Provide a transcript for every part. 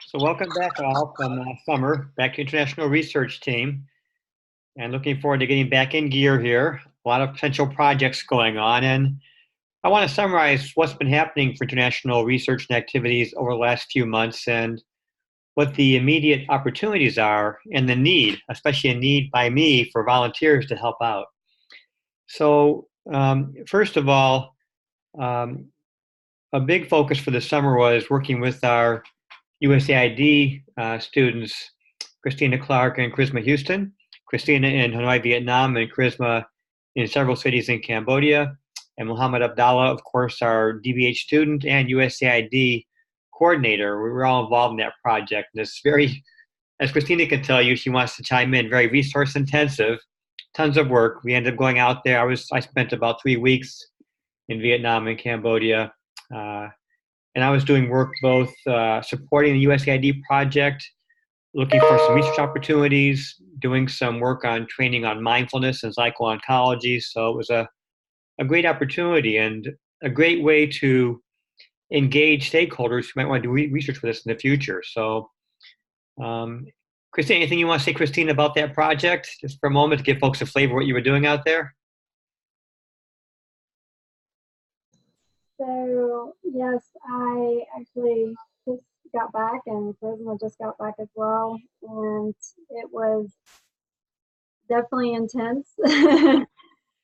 So welcome back all from summer, back to International Research Team, and looking forward to getting back in gear here. A lot of potential projects going on, and I want to summarize what's been happening for international research and activities over the last few months and what the immediate opportunities are and the need, especially a need by me for volunteers to help out. So first of all, um, a big focus for the summer was working with our USAID students, Christina Clark and Charisma Houston. Christina in Hanoi, Vietnam, and Charisma in several cities in Cambodia. And Muhammad Abdallah, of course, our DBH student and USAID coordinator. We were all involved in that project. And it's very, as Christina can tell you, she wants to chime in, very resource intensive, tons of work. We ended up going out there. I spent about 3 weeks in Vietnam and Cambodia. And I was doing work both supporting the USAID project, looking for some research opportunities, doing some work on training on mindfulness and psycho-oncology. So it was a great opportunity and a great way to engage stakeholders who might want to do research with us in the future. So, Christine, anything you want to say, Christine, about that project, just for a moment to give folks a flavor of what you were doing out there? So, yes, I actually just got back, and Charisma just got back as well, and it was definitely intense,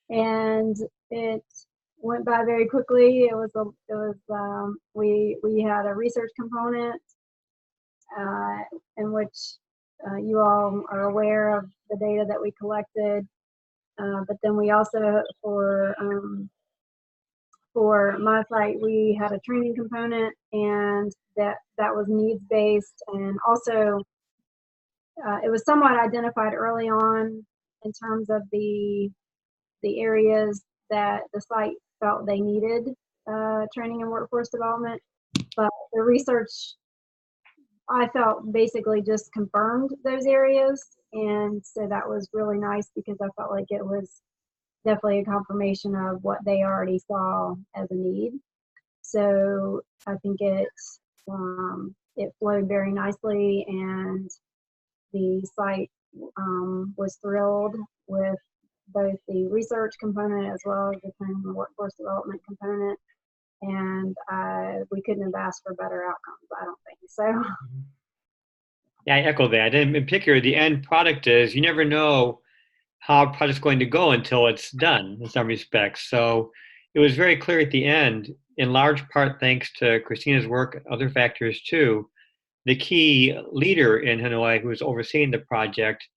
and it went by very quickly. We had a research component in which you all are aware of the data that we collected, but then we also, for my site, we had a training component, and that was needs-based, and also it was somewhat identified early on in terms of the areas that the site felt they needed training and workforce development, but the research, I felt, basically just confirmed those areas, and so that was really nice because I felt like it was definitely a confirmation of what they already saw as a need. So I think it flowed very nicely, and the site was thrilled with both the research component as well as the training and workforce development component, and we couldn't have asked for better outcomes, I don't think. So. Yeah, I echo that. And in particular, the end product is you never know how a project's going to go until it's done in some respects. So it was very clear at the end, in large part thanks to Christina's work, other factors too. The key leader in Hanoi who is overseeing the project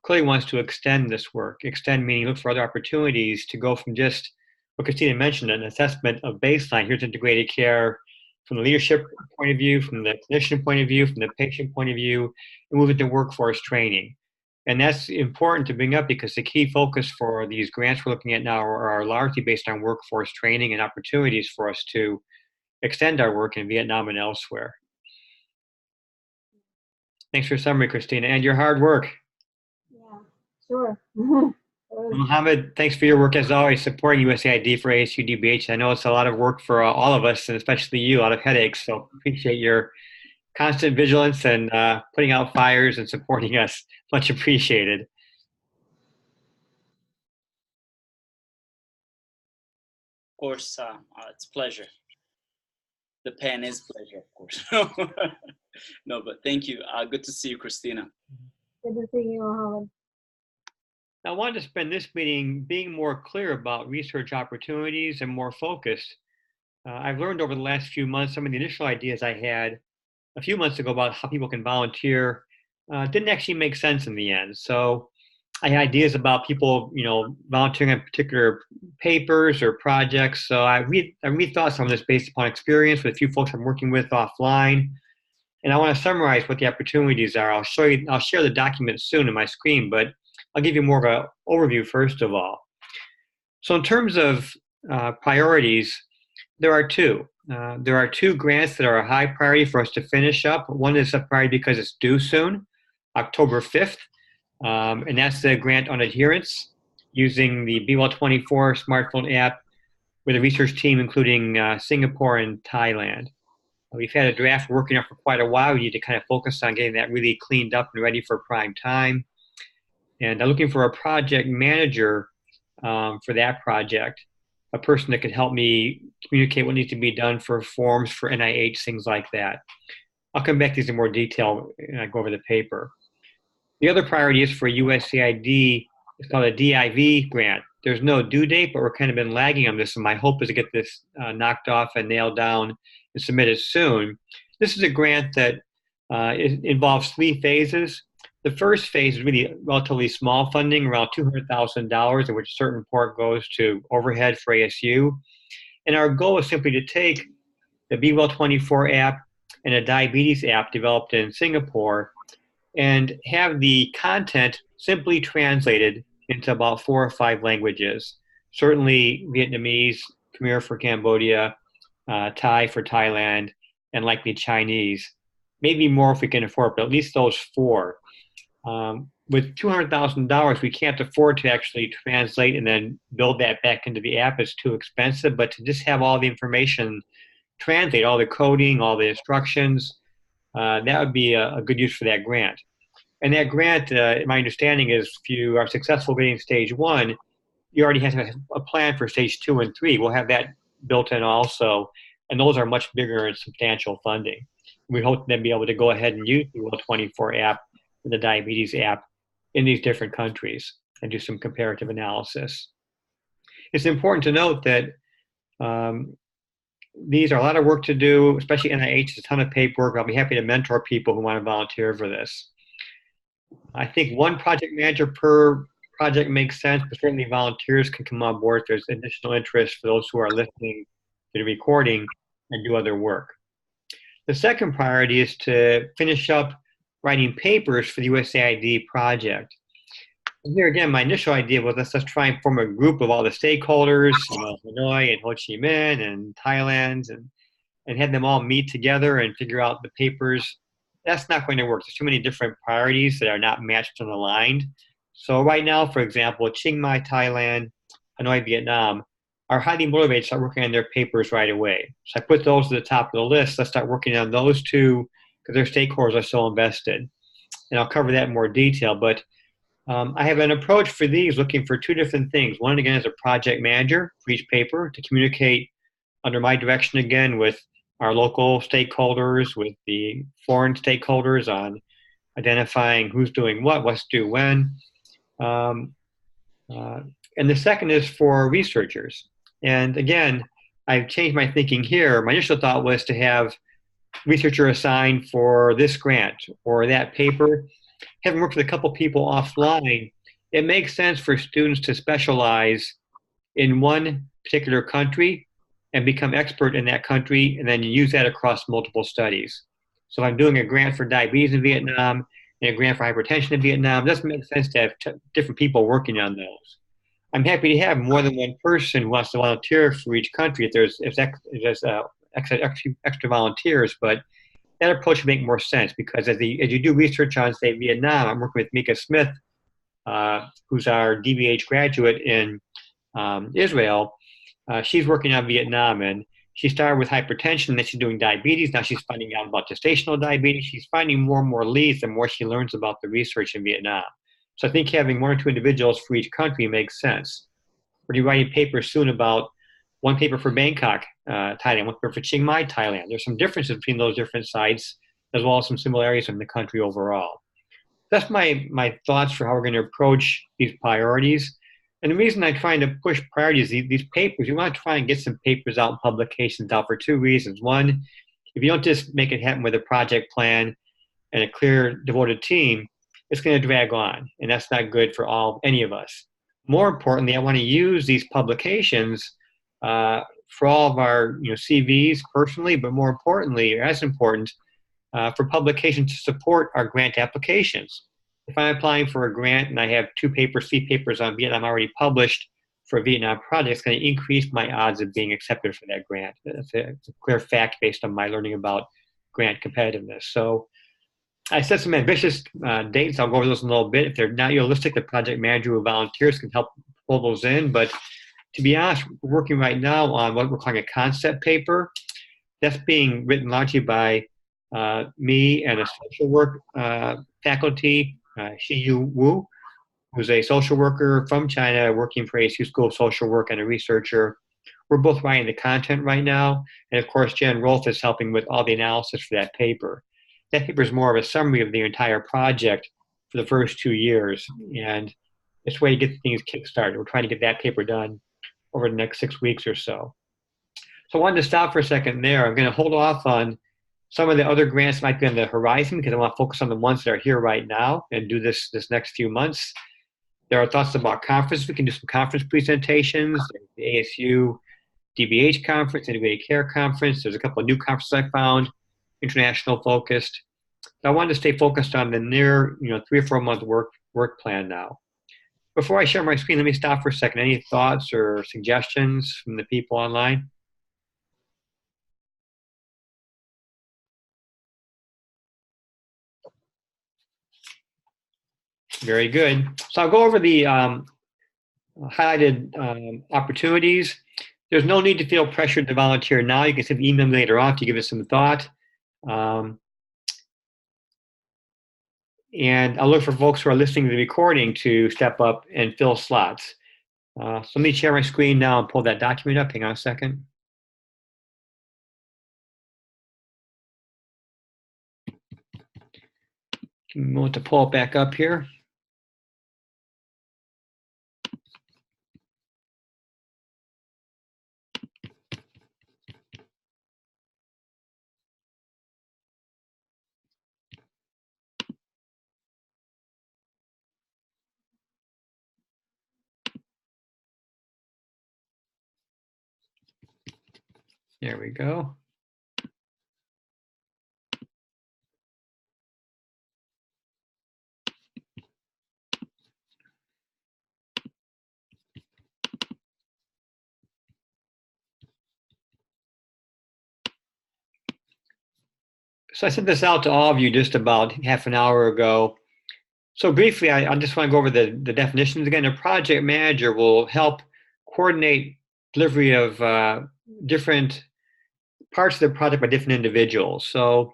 clearly wants to extend this work. Extend meaning look for other opportunities to go from just what Christina mentioned, an assessment of baseline, here's integrated care from the leadership point of view, from the clinician point of view, from the patient point of view, and move into workforce training. And that's important to bring up because the key focus for these grants we're looking at now are largely based on workforce training and opportunities for us to extend our work in Vietnam and elsewhere. Thanks for your summary, Christina, and your hard work. Yeah, sure. Mohammed, thanks for your work as always, supporting USAID for ASU DBH. I know it's a lot of work for all of us, and especially you, a lot of headaches. So appreciate your constant vigilance and putting out fires and supporting us. Much appreciated. Of course, it's a pleasure. The pen is pleasure, of course. No, but thank you. Good to see you, Christina. Good to see you, Mohammed. I wanted to spend this meeting being more clear about research opportunities and more focused. I've learned over the last few months some of the initial ideas I had a few months ago about how people can volunteer didn't actually make sense in the end. So I had ideas about people, volunteering on particular papers or projects. So I rethought some of this based upon experience with a few folks I'm working with offline. And I want to summarize what the opportunities are. I'll share the document soon on my screen, but I'll give you more of an overview first of all. So in terms of priorities, there are two. There are two grants that are a high priority for us to finish up. One is a priority because it's due soon, October 5th, and that's the grant on adherence using the BeWell24 smartphone app with a research team including Singapore and Thailand. We've had a draft working on for quite a while. We need to kind of focus on getting that really cleaned up and ready for prime time. And I'm looking for a project manager for that project, a person that can help me communicate what needs to be done for forms for NIH, things like that. I'll come back to these in more detail when I go over the paper. The other priority is for USAID. It's called a DIV grant. There's no due date, but we're kind of been lagging on this, and my hope is to get this knocked off and nailed down and submitted soon. This is a grant that involves 3 phases. The first phase is really relatively small funding, around $200,000, in which a certain part goes to overhead for ASU. And our goal is simply to take the BeWell24 app and a diabetes app developed in Singapore and have the content simply translated into about 4 or 5 languages. Certainly Vietnamese, Khmer for Cambodia, Thai for Thailand, and likely Chinese. Maybe more if we can afford, but at least those 4. With $200,000, we can't afford to actually translate and then build that back into the app. It's too expensive, but to just have all the information translate, all the coding, all the instructions, that would be a good use for that grant. And that grant, my understanding is if you are successful getting stage 1, you already have to have a plan for stage 2 and 3. We'll have that built in also, and those are much bigger and substantial funding. We hope to then be able to go ahead and use the BeWell24 app and the diabetes app in these different countries and do some comparative analysis. It's important to note that these are a lot of work to do, especially NIH, it's a ton of paperwork. I'll be happy to mentor people who want to volunteer for this. I think 1 project manager per project makes sense, but certainly volunteers can come on board if there's additional interest for those who are listening to the recording and do other work. The second priority is to finish up writing papers for the USAID project. And here again, my initial idea was let's try and form a group of all the stakeholders, Hanoi and Ho Chi Minh and Thailand, and have them all meet together and figure out the papers. That's not going to work. There's too many different priorities that are not matched and aligned. So right now, for example, Chiang Mai, Thailand, Hanoi, Vietnam are highly motivated to start working on their papers right away. So I put those at the top of the list. Let's start working on those 2 because their stakeholders are so invested. And I'll cover that in more detail. But I have an approach for these looking for 2 different things. One, again, is a project manager for each paper to communicate under my direction again with our local stakeholders, with the foreign stakeholders on identifying who's doing what, what's due when. And the second is for researchers. And again, I've changed my thinking here. My initial thought was to have researcher assigned for this grant or that paper. Having worked with a couple people offline, it makes sense for students to specialize in one particular country and become expert in that country and then use that across multiple studies. So if I'm doing a grant for diabetes in Vietnam and a grant for hypertension in Vietnam, it doesn't make sense to have different people working on those. I'm happy to have more than 1 person who wants to volunteer for each country if there's extra volunteers, but that approach would make more sense because as you do research on, say, Vietnam, I'm working with Mika Smith, who's our DVH graduate in Israel. She's working on Vietnam, and she started with hypertension, then she's doing diabetes. Now she's finding out about gestational diabetes. She's finding more and more leads the more she learns about the research in Vietnam. So I think having 1 or 2 individuals for each country makes sense. We're writing papers soon about 1 paper for Bangkok, Thailand, 1 paper for Chiang Mai, Thailand. There's some differences between those different sites, as well as some similarities in the country overall. That's my thoughts for how we're going to approach these priorities. And the reason I'm trying to push priorities, these papers, you want to try and get some papers out and publications out for 2 reasons. 1, if you don't just make it happen with a project plan and a clear, devoted team, it's going to drag on, and that's not good for any of us. More importantly, I want to use these publications for all of our CVs personally, but more importantly, or as important, for publication to support our grant applications. If I'm applying for a grant and I have 2 papers, 3 papers on Vietnam already published for a Vietnam project, it's going to increase my odds of being accepted for that grant. It's a clear fact based on my learning about grant competitiveness. So I set some ambitious dates. I'll go over those in a little bit. If they're not realistic, the project manager or volunteers can help pull those in. But to be honest, we're working right now on what we're calling a concept paper. That's being written largely by me and a social work faculty, Xiyu Wu, who's a social worker from China working for ASU School of Social Work and a researcher. We're both writing the content right now. And of course, Jen Rolfe is helping with all the analysis for that paper. That paper is more of a summary of the entire project for the first 2 years. And it's a way to get things kickstarted. We're trying to get that paper done over the next 6 weeks or so. So I wanted to stop for a second there. I'm going to hold off on some of the other grants that might be on the horizon because I want to focus on the ones that are here right now and do this next few months. There are thoughts about conference. We can do some conference presentations. There's the ASU DBH conference, Integrated Care conference. There's a couple of new conferences I found, international focused. So I wanted to stay focused on the near, 3 or 4 month work plan now. Before I share my screen, let me stop for a second. Any thoughts or suggestions from the people online? Very good. So I'll go over the highlighted opportunities. There's no need to feel pressured to volunteer now. You can send an email later on to give us some thought. And I'll look for folks who are listening to the recording to step up and fill slots. So let me share my screen now and pull that document up. Hang on a second. Give me a moment to pull it back up here. There we go. So I sent this out to all of you just about half an hour ago. So briefly, I just want to go over the definitions again. A project manager will help coordinate delivery of different parts of the project by different individuals. So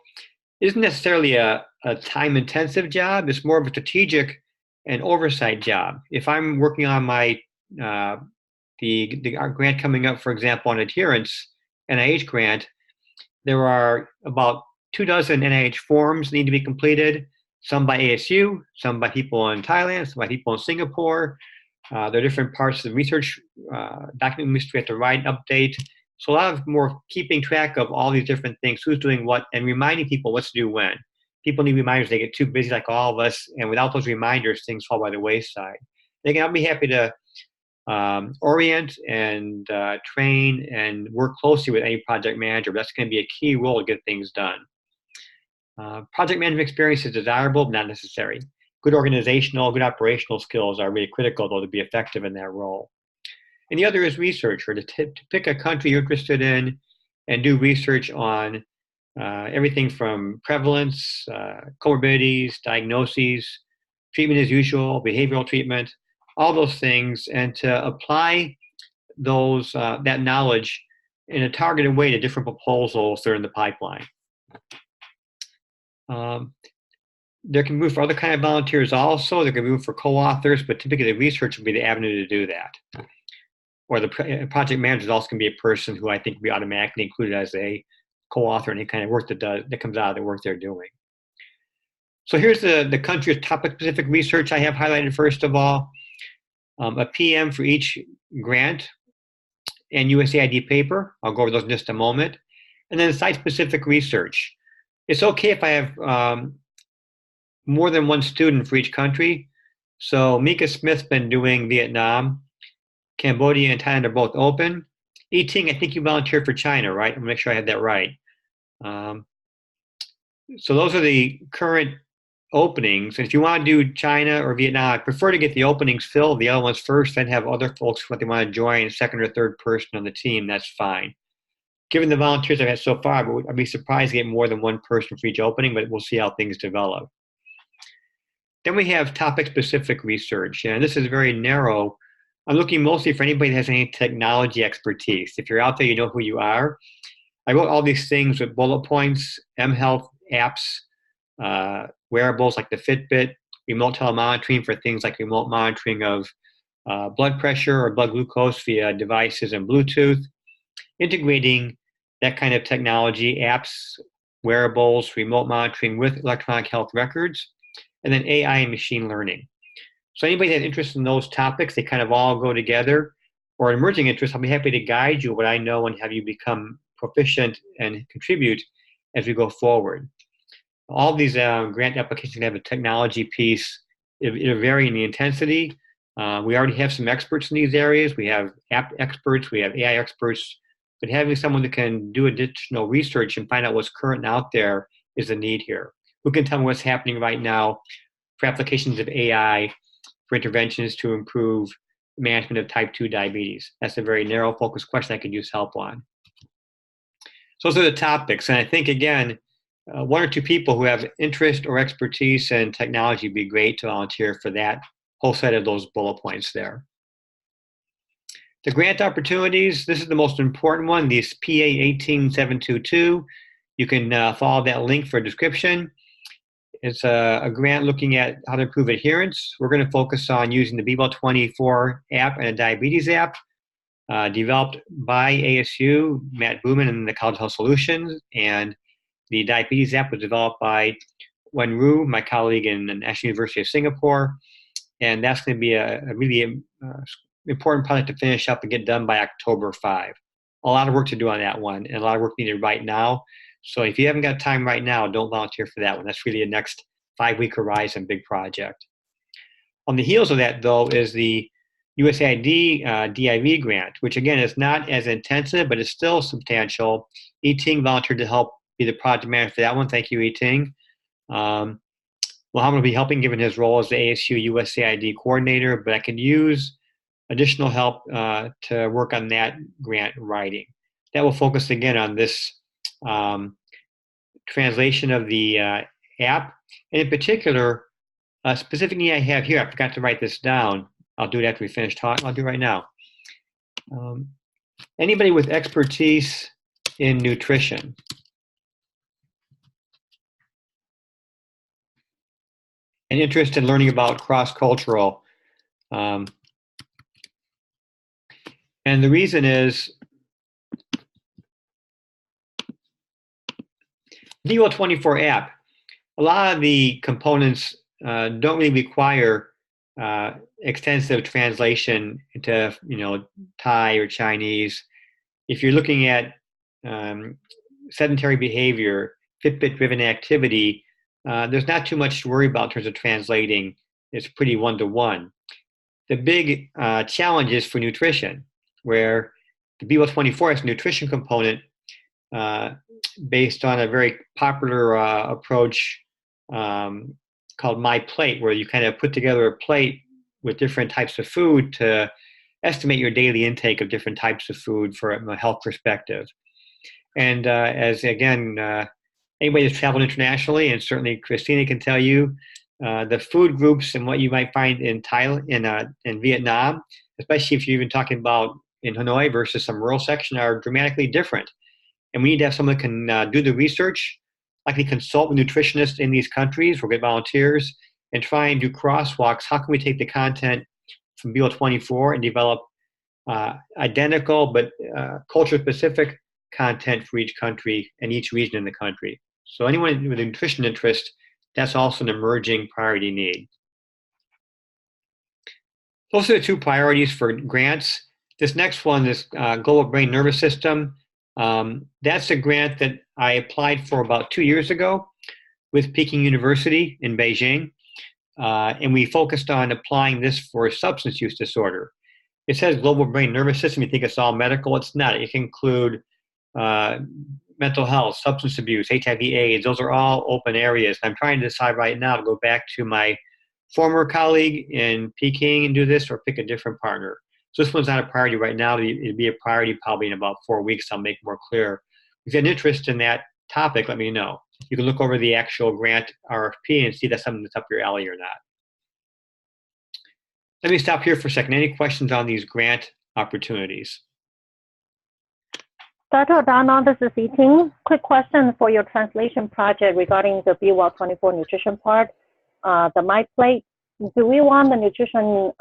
it isn't necessarily a time-intensive job. It's more of a strategic and oversight job. If I'm working on my our grant coming up, for example, on adherence, NIH grant, there are about 24 NIH forms that need to be completed, some by ASU, some by people in Thailand, some by people in Singapore. There are different parts of the research document we have to write, update. So a lot of more keeping track of all these different things, who's doing what, and reminding people what to do when. People need reminders. They get too busy like all of us, and without those reminders, things fall by the wayside. I'll be happy to orient and train and work closely with any project manager. That's going to be a key role to get things done. Project management experience is desirable, but not necessary. Good organizational, good operational skills are really critical, though, to be effective in that role. And the other is research, or to pick a country you're interested in and do research on everything from prevalence, comorbidities, diagnoses, treatment as usual, behavioral treatment, all those things, and to apply those that knowledge in a targeted way to different proposals that are in the pipeline. There can be room for other kind of volunteers also. There can be room for co-authors, but typically the research will be the avenue to do that. Or the project manager is also going to be a person who I think will be automatically included as a co-author in any kind of work that comes out of the work they're doing. So here's the country topic-specific research I have highlighted first of all. A PM for each grant and USAID paper. I'll go over those in just a moment. And then site-specific research. It's okay if I have more than one student for each country. So Mika Smith's been doing Vietnam. Cambodia and Thailand are both open. Ting, I think you volunteered for China, right? I'm gonna make sure I had that right. So those are the current openings. And if you want to do China or Vietnam, I prefer to get the openings filled, the other ones first, then have other folks what they want to join, second or third person on the team, that's fine. Given the volunteers I've had so far, I'd be surprised to get more than one person for each opening, but we'll see how things develop. Then we have topic-specific research, and this is very narrow. I'm looking mostly for anybody that has any technology expertise. If you're out there, you know who you are. I wrote all these things with bullet points, mHealth apps, wearables like the Fitbit, remote telemonitoring for things like remote monitoring of blood pressure or blood glucose via devices and Bluetooth, integrating that kind of technology, apps, wearables, remote monitoring with electronic health records, and then AI and machine learning. So anybody that's interested in those topics, they kind of all go together, or emerging interests, I'll be happy to guide you what I know and have you become proficient and contribute as we go forward. All these grant applications have a technology piece. It'll vary in the intensity. We already have some experts in these areas. We have app experts, we have AI experts, but having someone that can do additional research and find out what's current and out there is the need here. Who can tell me what's happening right now for applications of AI for interventions to improve management of type 2 diabetes? That's a very narrow focused question I could use help on. So those are the topics. And I think, again, one or two people who have interest or expertise in technology would be great to volunteer for that whole set of those bullet points there. The grant opportunities, this is the most important one, these PA 18722. You can follow that link for a description. It's a grant looking at how to improve adherence. We're going to focus on using the B-Well24 app and a diabetes app developed by ASU, Matt Booman and the College of Health Solutions. And the diabetes app was developed by Wen Ru, my colleague in the National University of Singapore. And that's going to be a really important project to finish up and get done by October 5. A lot of work to do on that one, and a lot of work needed right now. So if you haven't got time right now, don't volunteer for that one. That's really a next 5-week horizon big project. On the heels of that, though, is the USAID DIV grant, which again is not as intensive, but it's still substantial. Ting volunteered to help be the project manager for that one. Thank you, Ting. Mohammed will be helping given his role as the ASU USAID coordinator, but I could use additional help to work on that grant writing. That will focus again on this translation of the app, and in particular, a specific need I have here. I forgot to write this down. I'll do it after we finish talking. I'll do it right now. Anybody with expertise in nutrition? And interest in learning about cross-cultural. And the reason is the B-Well24 app, a lot of the components don't really require extensive translation into, Thai or Chinese. If you're looking at sedentary behavior, Fitbit-driven activity, there's not too much to worry about in terms of translating. It's pretty one-to-one. The big challenge is for nutrition, where the B-Well24 has a nutrition component based on a very popular approach called My Plate, where you kind of put together a plate with different types of food to estimate your daily intake of different types of food from a health perspective. And as again, anybody who's traveled internationally, and certainly Christina can tell you, the food groups and what you might find in Thailand, in Vietnam, especially if you're even talking about in Hanoi versus some rural section, are dramatically different. And we need to have someone that can do the research, likely consult with nutritionists in these countries, we'll get volunteers, and try and do crosswalks. How can we take the content from B-Well24 and develop identical but culture-specific content for each country and each region in the country? So anyone with a nutrition interest, that's also an emerging priority need. Those are the two priorities for grants. This next one is global brain nervous system. That's a grant that I applied for about 2 years ago with Peking University in Beijing. And we focused on applying this for substance use disorder. It says global brain nervous system. You think it's all medical. It's not. It can include mental health, substance abuse, HIV, AIDS. Those are all open areas. I'm trying to decide right now to go back to my former colleague in Peking and do this, or pick a different partner. So this one's not a priority right now. It'll be a priority probably in about 4 weeks. I'll make more clear. If you have an interest in that topic, let me know. You can look over the actual grant RFP and see if that's something that's up your alley or not. Let me stop here for a second. Any questions on these grant opportunities? Dr. O'Donnell, this is Eating. Quick question for your translation project regarding the B-Well24 nutrition part. The My Plate, do we want the nutrition,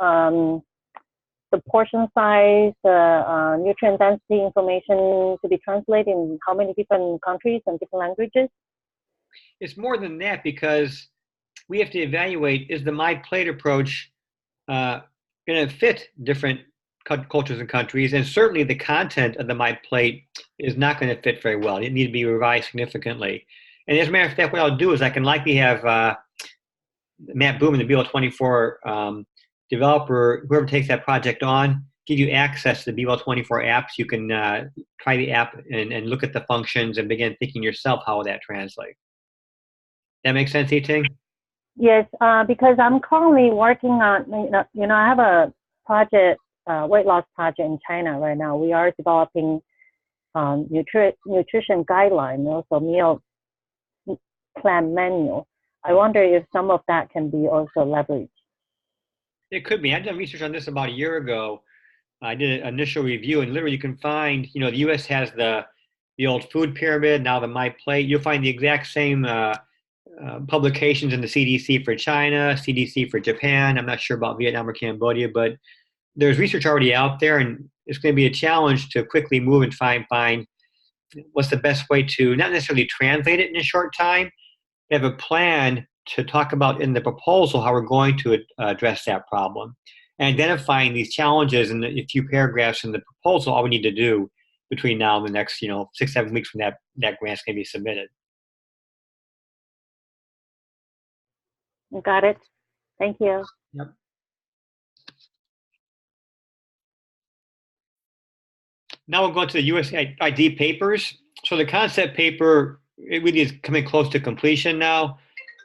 the portion size, the nutrient density information to be translated in how many different countries and different languages? It's more than that because we have to evaluate, is the My Plate approach going to fit different cultures and countries? And certainly the content of the My Plate is not going to fit very well. It needs to be revised significantly. And as a matter of fact, what I'll do is I can likely have Matt Booman, the B-Well24 developer, whoever takes that project on, give you access to the B-Well24 apps. You can try the app and look at the functions and begin thinking yourself how that translates. That makes sense, Eating? Yes, because I'm currently working on, I have a project, weight loss project in China right now. We are developing nutrition guideline, also meal plan menu. I wonder if some of that can be also leveraged. It could be. I've done research on this about a year ago. I did an initial review, and literally you can find, the U.S. has the old food pyramid, now the My Plate. You'll find the exact same publications in the CDC for China, CDC for Japan. I'm not sure about Vietnam or Cambodia, but there's research already out there, and it's going to be a challenge to quickly move and find what's the best way to not necessarily translate it in a short time, have a plan to talk about in the proposal how we're going to address that problem. And identifying these challenges in a few paragraphs in the proposal, all we need to do between now and the next 6-7 weeks when that grant's going to be submitted. Got it. Thank you. Yep. Now we'll go to the USAID papers. So the concept paper, it really is coming close to completion now.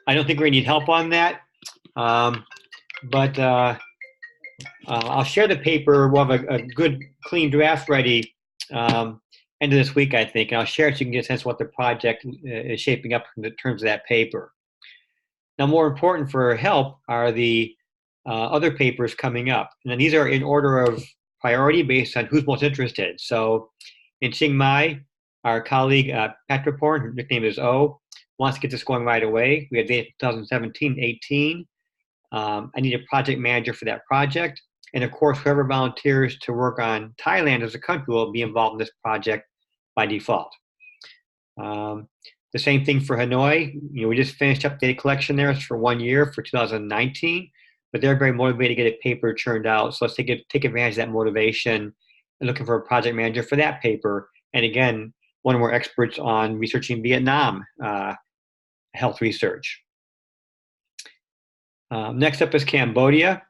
I don't think we need help on that. But I'll share the paper. We'll have a good, clean draft ready end of this week, I think. And I'll share it so you can get a sense of what the project is shaping up in terms of that paper. Now, more important for help are the other papers coming up. And then these are in order of priority based on who's most interested. So in Chiang Mai, our colleague Patrick Porn, her nickname is O, wants to get this going right away. We have data 2017-18. I need a project manager for that project. And of course, whoever volunteers to work on Thailand as a country will be involved in this project by default. The same thing for Hanoi. We just finished up data collection there for 1 year for 2019, but they're very motivated to get a paper churned out. So let's take advantage of that motivation and looking for a project manager for that paper. And again, one of our experts on researching Vietnam health research. Next up is Cambodia.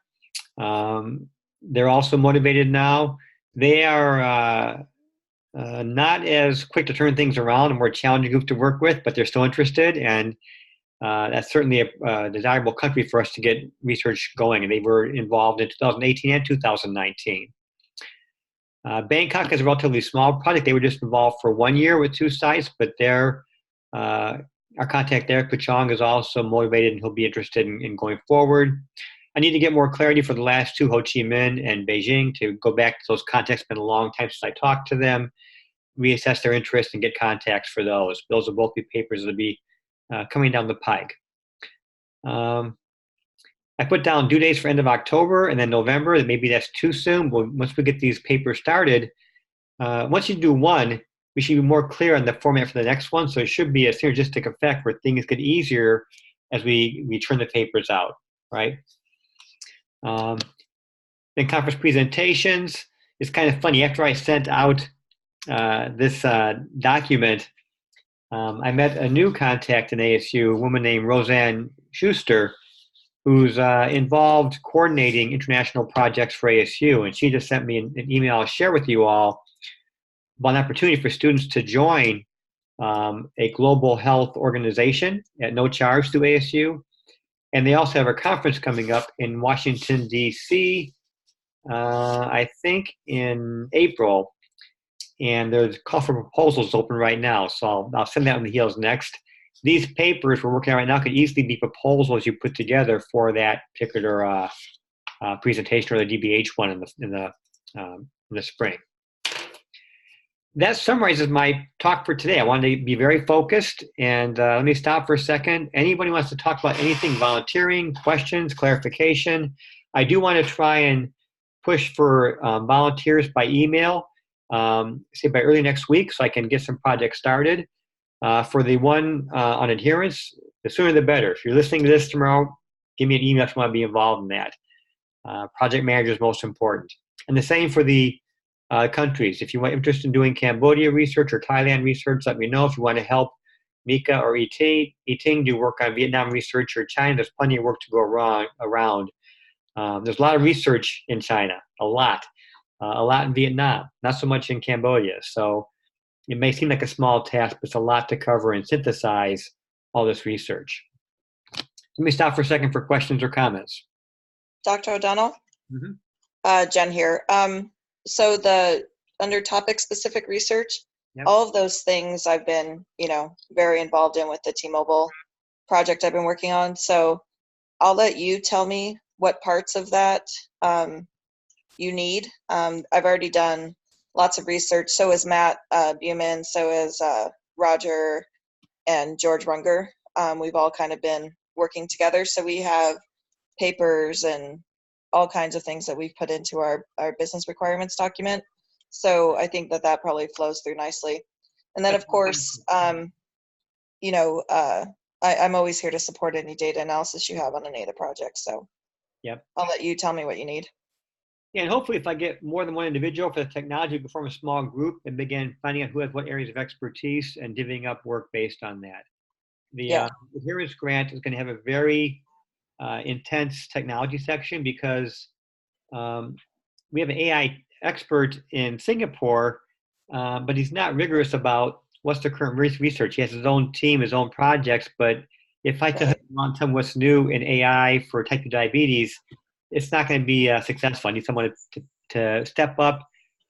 They're also motivated now. They are not as quick to turn things around, a more challenging group to work with, but they're still interested, and that's certainly a desirable country for us to get research going, and they were involved in 2018 and 2019. Bangkok is a relatively small project. They were just involved for 1 year with 2 sites, but our contact there, Kuchong, is also motivated and he'll be interested in going forward. I need to get more clarity for the last 2, Ho Chi Minh and Beijing, to go back to those contacts. It's been a long time since I talked to them, reassess their interest, and get contacts for those. Those will both be papers that will be coming down the pike. I put down due dates for end of October and then November. Maybe that's too soon, but once we get these papers started, once you do one, we should be more clear on the format for the next one. So it should be a synergistic effect where things get easier as we turn the papers out, right? Then conference presentations. It's kind of funny. After I sent out this document, I met a new contact in ASU, a woman named Roseanne Schuster, who's involved coordinating international projects for ASU. And she just sent me an email I'll share with you all about an opportunity for students to join a global health organization at no charge through ASU. And they also have a conference coming up in Washington, D.C., I think in April. And there's a call for proposals open right now. So I'll send that on the heels next. These papers we're working on right now could easily be proposals you put together for that particular presentation or the DBH one in the spring. that summarizes my talk for today. I wanted to be very focused, and let me stop for a second. Anybody wants to talk about anything, volunteering, questions, clarification? I do want to try and push for volunteers by email, say by early next week, so I can get some projects started. For the one on adherence, the sooner the better. If you're listening to this tomorrow, give me an email if you want to be involved in that. Project manager is most important. And the same for the countries. If you're interested in doing Cambodia research or Thailand research, let me know. If you want to help Mika or Eting do work on Vietnam research or China, there's plenty of work to go around. There's a lot of research in China, a lot in Vietnam, not so much in Cambodia. So it may seem like a small task, but it's a lot to cover and synthesize all this research. Let me stop for a second for questions or comments. Dr. O'Donnell? Mm-hmm. Jen here. So under topic specific research, Yep. all of those things I've been, very involved in with the T-Mobile project I've been working on. So I'll let you tell me what parts of that you need. I've already done lots of research. So is Matt Buman, so is Roger and George Runger. We've all kind of been working together. So we have papers and all kinds of things that we've put into our business requirements document. So I think that probably flows through nicely. And then of course, I'm always here to support any data analysis you have on any of the projects. So Yep. I'll let you tell me what you need. Yeah, and hopefully if I get more than one individual for the technology, we can form a small group and begin finding out who has what areas of expertise and divvying up work based on that. The adherence grant is going to have a very intense technology section because we have an AI expert in Singapore, but he's not rigorous about what's the current research. He has his own team, his own projects, but if I want to tell him what's new in AI for type 2 diabetes, it's not going to be successful. I need someone to step up,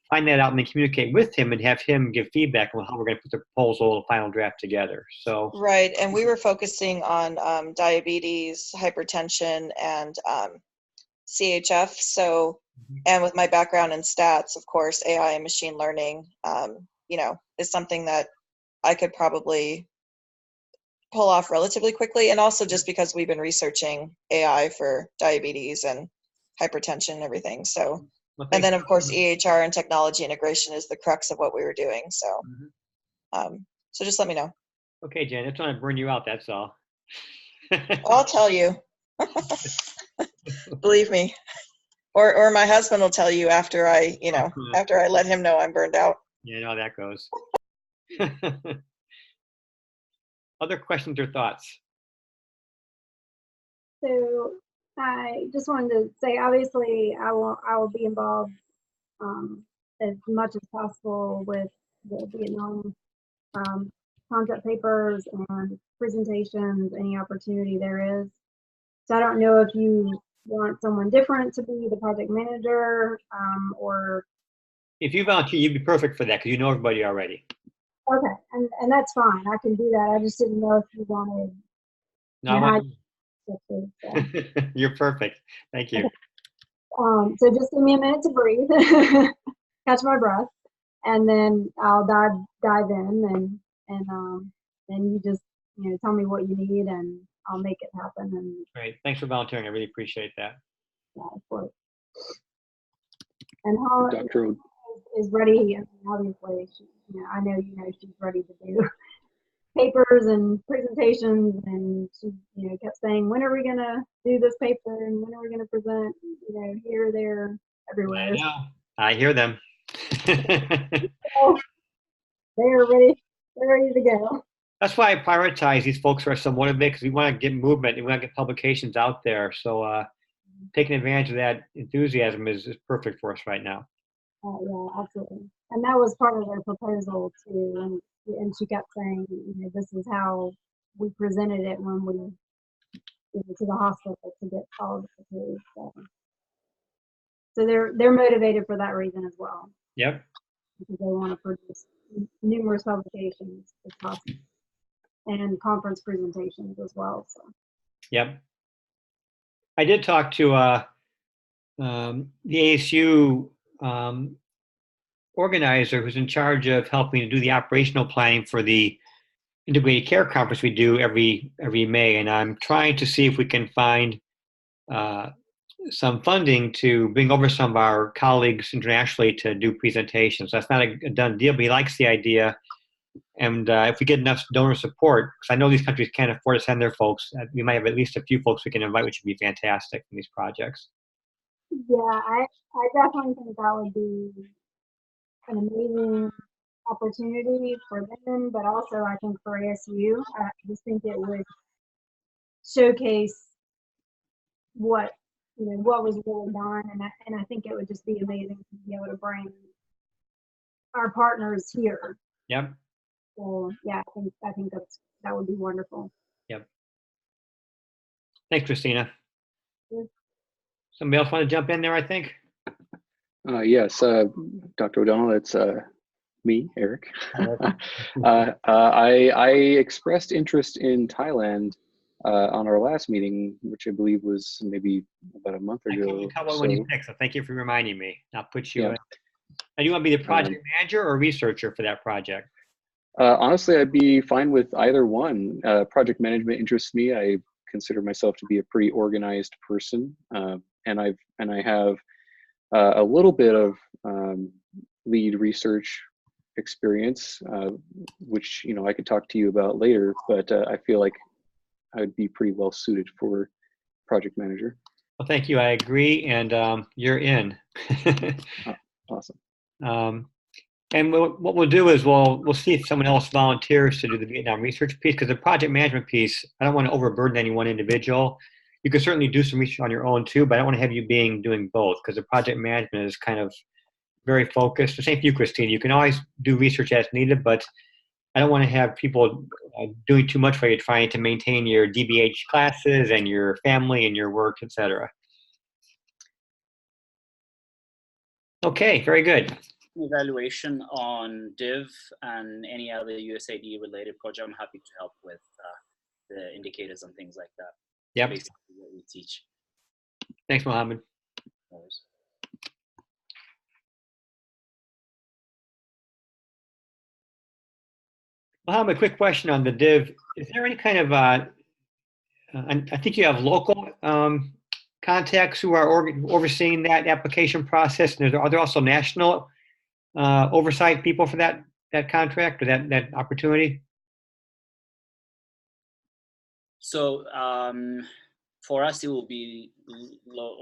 find that out, and then communicate with him and have him give feedback on how we're going to put the proposal, the final draft together. So right, and we were focusing on diabetes, hypertension, and CHF. So, and with my background in stats, of course, AI and machine learning, is something that I could probably pull off relatively quickly. And also just because we've been researching AI for diabetes and hypertension and everything. So, and then of course, EHR and technology integration is the crux of what we were doing. So, so just let me know. Okay, Jen, I just want to burn you out, that's all. I'll tell you. Believe me. Or my husband will tell you after I let him know I'm burned out. Yeah, I know how that goes. Other questions or thoughts? So I just wanted to say, obviously, I will be involved as much as possible with the Vietnam concept papers and presentations, any opportunity there is. So I don't know if you want someone different to be the project manager, or if you volunteer, you'd be perfect for that because you know everybody already. okay, and that's fine. I can do that. I just didn't know if you wanted. No, you're perfect. Thank you. So just give me a minute to breathe, catch my breath, and then I'll dive in, and then you just tell me what you need, and I'll make it happen. And Great. Thanks for volunteering. I really appreciate that. yeah, of course. And how Dr. is ready. I mean, obviously, I know she's ready to do papers and presentations, and she kept saying, when are we gonna do this paper, and when are we gonna present, here, there, everywhere. I know. I hear them. So they're ready to go. That's why I prioritize these folks who are so motivated, because we want to get movement and we want to get publications out there. So taking advantage of that enthusiasm is perfect for us right now. Yeah, absolutely. And that was part of their proposal too. And she kept saying, this is how we presented it when we to the hospital to get called approved. So they're motivated for that reason as well. Yep. Because they want to produce numerous publications as possible, and conference presentations as well. So. Yep. I did talk to the ASU organizer who's in charge of helping to do the operational planning for the integrated care conference we do every May, and I'm trying to see if we can find some funding to bring over some of our colleagues internationally to do presentations. That's not a done deal, but he likes the idea. And if we get enough donor support, because I know these countries can't afford to send their folks, we might have at least a few folks we can invite, which would be fantastic from these projects. Yeah, I definitely think that would be an amazing opportunity for them, but also I think for ASU, I just think it would showcase what what was really done, and I think it would just be amazing to be able to bring our partners here. Yep. So yeah, I think that would be wonderful. Yep. Thanks, Christina. Sure. Somebody else want to jump in there, I think? Yes, Dr. O'Donnell, it's me, Eric. I expressed interest in Thailand on our last meeting, which I believe was maybe about a month I ago. couldn't tell when you picked, so thank you for reminding me. I'll put you Yeah. in. And you want to be the project manager or researcher for that project? Honestly, I'd be fine with either one. Project management interests me. I consider myself to be a pretty organized person, and I have a little bit of lead research experience, which I could talk to you about later. But I feel like I would be pretty well suited for project manager. Well, thank you. I agree, and you're in. Awesome. And what we'll do is we'll see if someone else volunteers to do the Vietnam research piece, because the project management piece, I don't want to overburden any one individual. You can certainly do some research on your own too, but I don't want to have you doing both, because the project management is kind of very focused. The same for you, Christine. You can always do research as needed, but I don't want to have people doing too much while you're trying to maintain your DBH classes and your family and your work, etc. Okay, very good. Evaluation on DIV and any other USAID related project, I'm happy to help with the indicators and things like that. Yep. Basically what we teach. Thanks, Mohammed. Mohammed, a quick question on the DIV. Is there any kind of, I think you have local contacts who are overseeing that application process, and are there also national oversight people for that contract or that opportunity? So for us, it will be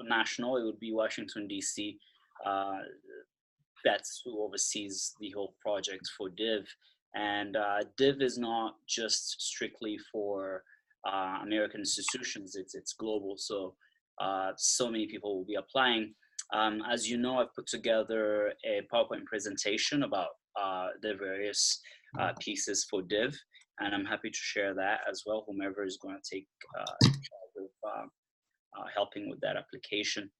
national. It would be Washington, D.C. That's who oversees the whole project for DIV. And DIV is not just strictly for American institutions. It's global. So so many people will be applying. As you know, I've put together a PowerPoint presentation about the various pieces for DIV, and I'm happy to share that as well, whomever is going to take charge of helping with that application.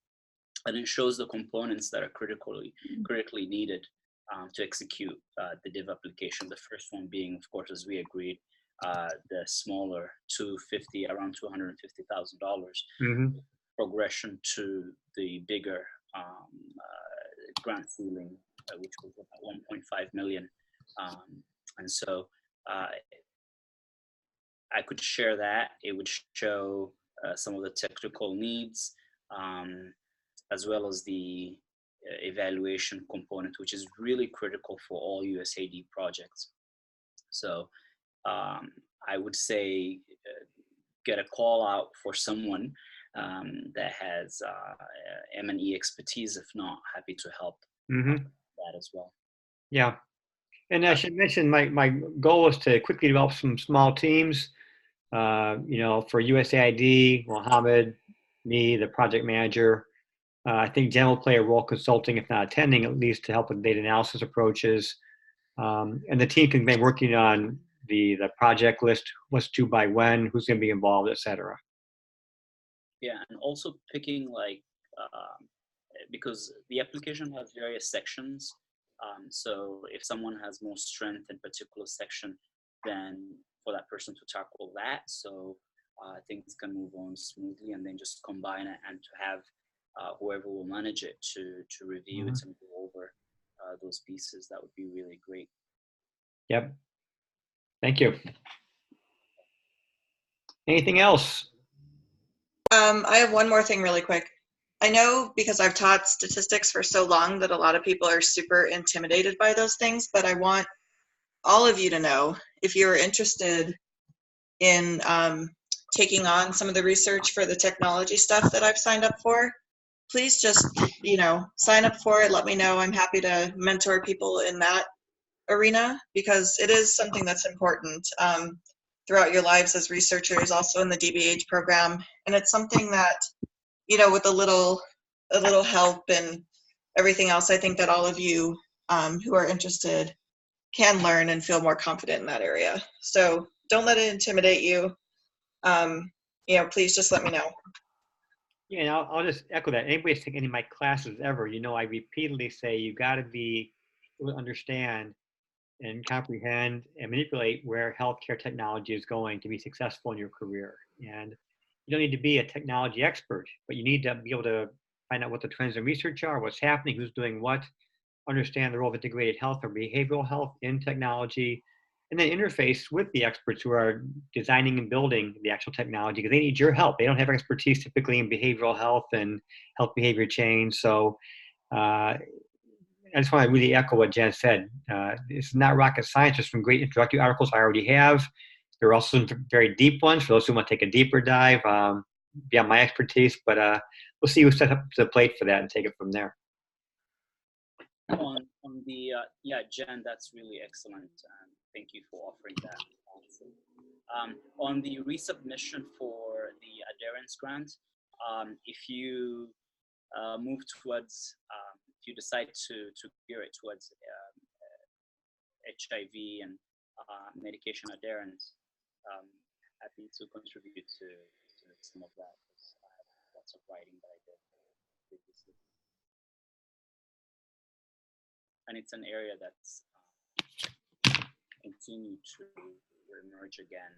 And it shows the components that are critically needed to execute the DIV application. The first one being, of course, as we agreed, the smaller around $250,000 progression to the bigger grant ceiling, which was about 1.5 million. And so I could share that. It would show some of the technical needs, as well as the evaluation component, which is really critical for all USAID projects. So I would say get a call out for someone that has M&E expertise. If not, happy to help that as well. Yeah. And I should mention my goal is to quickly develop some small teams, for USAID, Mohammed, me, the project manager. I think Jen will play a role consulting, if not attending, at least to help with data analysis approaches. And the team can be working on the project list, what's due by when, who's going to be involved, et cetera. Yeah, and also picking because the application has various sections. So if someone has more strength in a particular section, then for that person to tackle that, so things can move on smoothly, and then just combine it and to have whoever will manage it to review it and go over those pieces, that would be really great. Yep. Thank you. Anything else? I have one more thing really quick. I know because I've taught statistics for so long that a lot of people are super intimidated by those things, but I want all of you to know, if you're interested in taking on some of the research for the technology stuff that I've signed up for, please just, sign up for it. Let me know. I'm happy to mentor people in that arena, because it is something that's important throughout your lives as researchers, also in the DBH program. And it's something that, with a little help and everything else, I think that all of you who are interested can learn and feel more confident in that area. So don't let it intimidate you. Please just let me know. Yeah, and I'll just echo that. Anybody who's taken any of my classes ever, I repeatedly say you got to be able to understand and comprehend and manipulate where healthcare technology is going to be successful in your career. And you don't need to be a technology expert, but you need to be able to find out what the trends in research are, what's happening, who's doing what, understand the role of integrated health or behavioral health in technology, and then interface with the experts who are designing and building the actual technology, because they need your help. They don't have expertise typically in behavioral health and health behavior change. So I just want to really echo what Jen said. It's not rocket science. There's some great introductory articles I already have. There are also some very deep ones for those who want to take a deeper dive beyond my expertise, but we'll see who sets up the plate for that and take it from there. On the Jen, that's really excellent. Thank you for offering that. On the resubmission for the adherence grant, if you move towards, if you decide to gear it towards HIV and medication adherence, happy to contribute to some of that. I have lots of writing that I did previously. And it's an area that's continued to emerge again,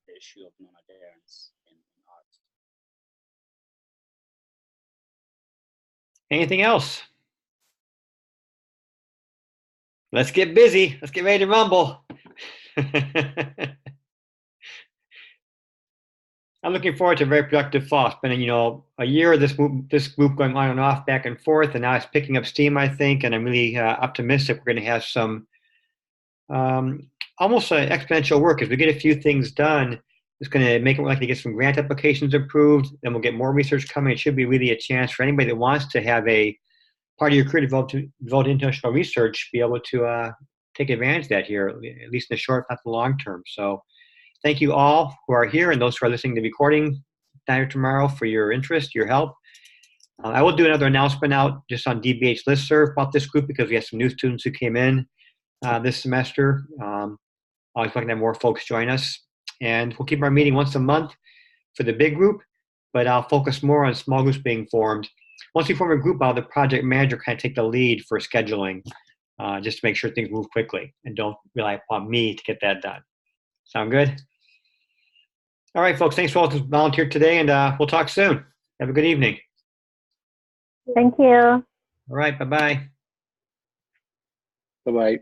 the issue of non-adherence in art. Anything else? Let's get busy. Let's get ready to rumble. I'm looking forward to a very productive fall. It's been, a year of this group going on and off, back and forth, and now it's picking up steam, I think, and I'm really optimistic we're going to have some almost exponential work. As we get a few things done, it's going to make it likely to get some grant applications approved, then we'll get more research coming. It should be really a chance for anybody that wants to have a part of your career devoted to international research, be able to take advantage of that here, at least in the short, not the long term. So thank you all who are here and those who are listening to the recording tonight or tomorrow for your interest, your help. I will do another announcement out just on DBH listserv about this group, because we have some new students who came in this semester. Always looking to have more folks join us. And we'll keep our meeting once a month for the big group, but I'll focus more on small groups being formed. Once we form a group, I'll have the project manager kind of take the lead for scheduling, just to make sure things move quickly and don't rely upon me to get that done. Sound good? All right, folks, thanks for all who volunteered today, and we'll talk soon. Have a good evening. Thank you. All right, bye-bye. Bye-bye.